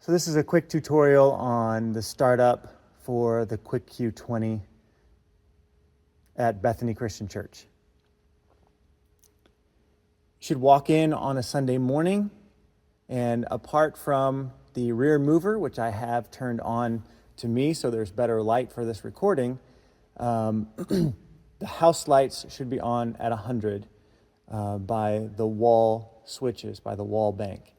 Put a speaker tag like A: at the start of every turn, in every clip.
A: So this is a quick tutorial on the startup for the QuickQ20 at Bethany Christian Church. You should walk in on a Sunday morning, and apart from the rear mover, which I have turned on to me so there's better light for this recording, the house lights should be on at 100 by the wall switches, by the wall bank.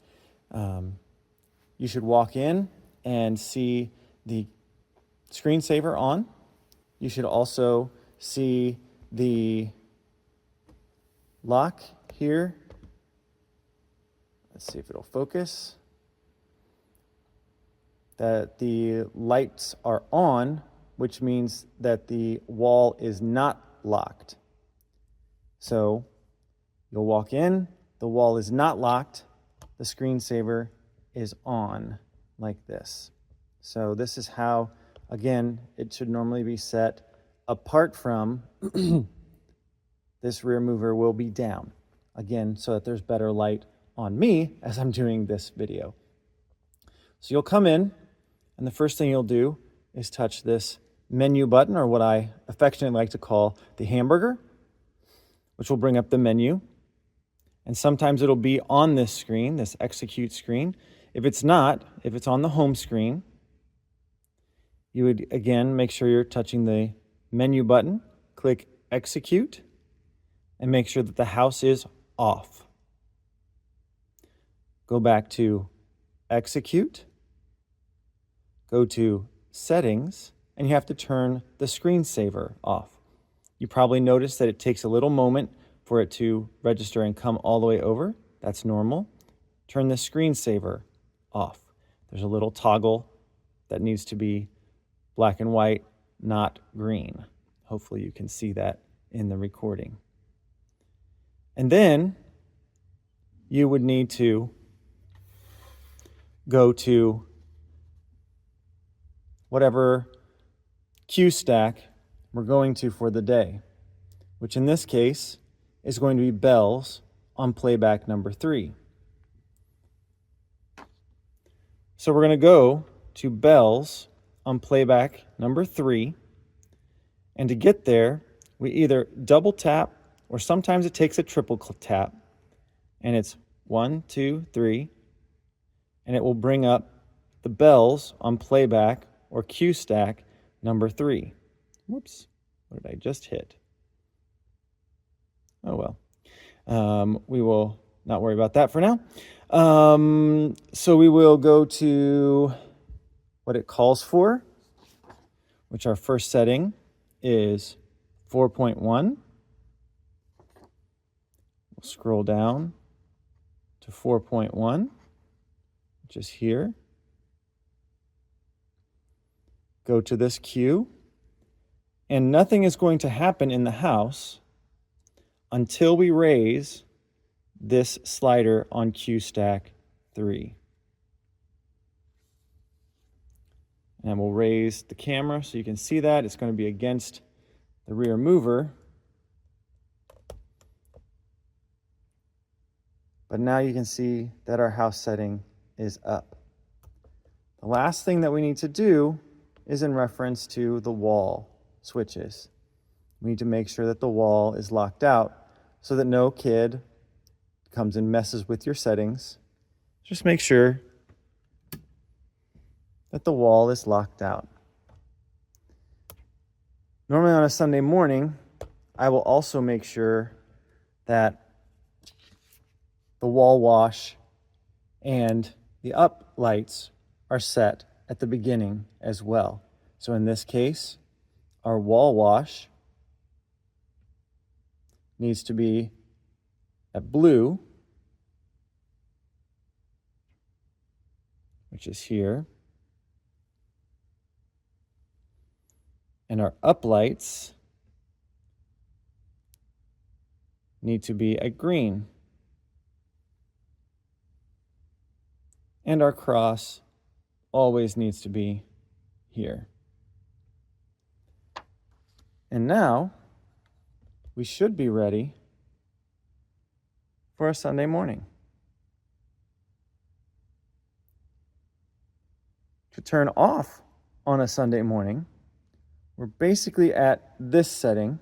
A: You should walk in and see the screensaver on. You should also see the lock here. Let's see if it'll focus. That the lights are on, which means that the wall is not locked. So you'll walk in, the wall is not locked, the screensaver is on like this. So this is how, again, it should normally be set. Apart from this rear mover will be down, again, so that there's better light on me as I'm doing this video. So you'll come in, and the first thing you'll do is touch this menu button, or what I affectionately like to call the hamburger, which will bring up the menu. And sometimes it'll be on this screen, this execute screen. If it's not, if it's on the home screen, you would, again, make sure you're touching the menu button, click execute, and make sure that the house is off. Go back to execute, go to settings, and you have to turn the screensaver off. You probably noticed that it takes a little moment for it to register and come all the way over. That's normal. Turn the screensaver off. There's a little toggle that needs to be black and white, not green. Hopefully you can see that in the recording. And then you would need to go to whatever Q stack we're going to for the day, which in this case is going to be bells on playback number 3. So we're going to go to bells on playback number 3. And to get there, we either double tap, or sometimes it takes a triple tap. And it's 1, 2, 3. And it will bring up the bells on playback, or Q stack number 3. Whoops, what did I just hit? Oh well. We will not worry about that for now. So we will go to what it calls for, which our first setting is 4.1. We'll scroll down to 4.1, which is here. Go to this Q, and nothing is going to happen in the house until we raise this slider on Q stack 3. And we'll raise the camera so you can see that. It's going to be against the rear mover. But now you can see that our house setting is up. The last thing that we need to do is in reference to the wall switches. We need to make sure that the wall is locked out so that no kid comes and messes with your settings. Just make sure that the wall is locked out. Normally on a Sunday morning, I will also make sure that the wall wash and the up lights are set at the beginning as well. So in this case, our wall wash needs to be at blue, which is here. And our up lights need to be at green. And our cross always needs to be here. And now we should be ready for a Sunday morning. to turn off on a Sunday morning, we're basically at this setting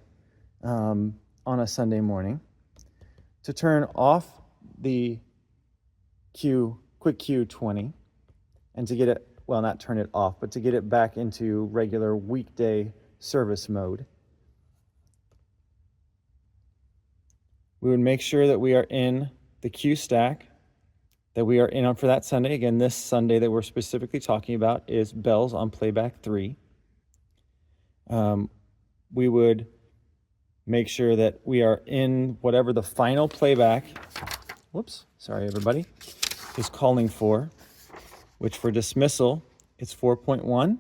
A: on a Sunday morning. To turn off the QuickQ20 and to get it, well, not turn it off, but to get it back into regular weekday service mode, we would make sure that we are in the Q stack that we are in on for that Sunday. Again, this Sunday that we're specifically talking about is bells on playback 3. We would make sure that we are in whatever the final playback, whoops, sorry everybody, is calling for, which for dismissal, it's 4.1,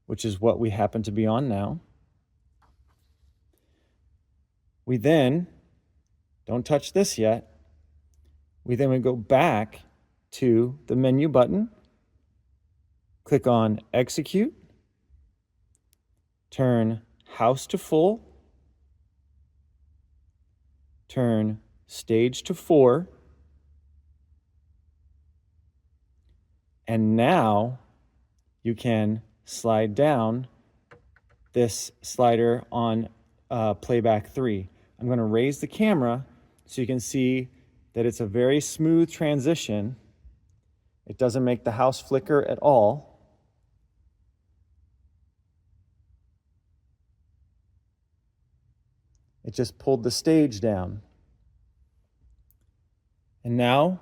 A: which is what we happen to be on now. We then, don't touch this yet, we then would go back to the menu button, click on execute, turn house to full, turn stage to 4, and now you can slide down this slider on playback 3. I'm going to raise the camera so you can see that it's a very smooth transition. It doesn't make the house flicker at all. It just pulled the stage down. And now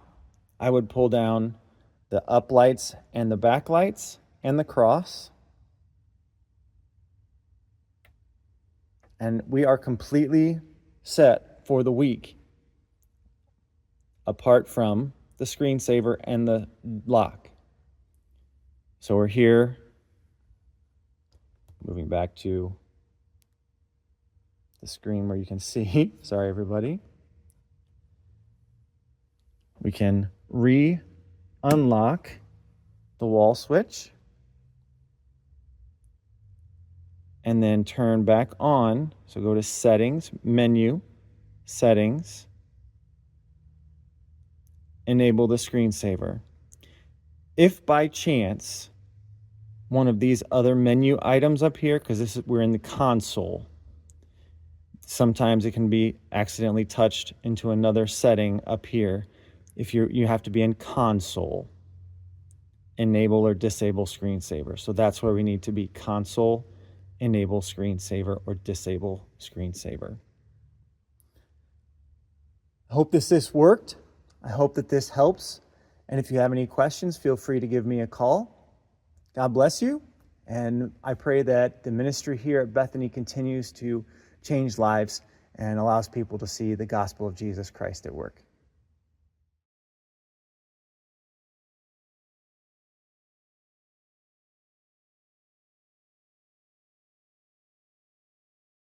A: I would pull down the up lights and the back lights and the cross. And we are completely set for the week, apart from the screensaver and the lock. So we're here, moving back to the screen where you can see, sorry everybody. We can re-unlock the wall switch and then turn back on. So go to settings, menu, settings, enable the screensaver. If by chance one of these other menu items up here, because we're in the console, sometimes it can be accidentally touched into another setting up here. If you have to be in console, enable or disable screensaver. So that's where we need to be: console, enable screensaver, or disable screensaver. I hope this worked. I hope that this helps. And if you have any questions, feel free to give me a call. God bless you. And I pray that the ministry here at Bethany continues to change lives and allows people to see the gospel of Jesus Christ at work.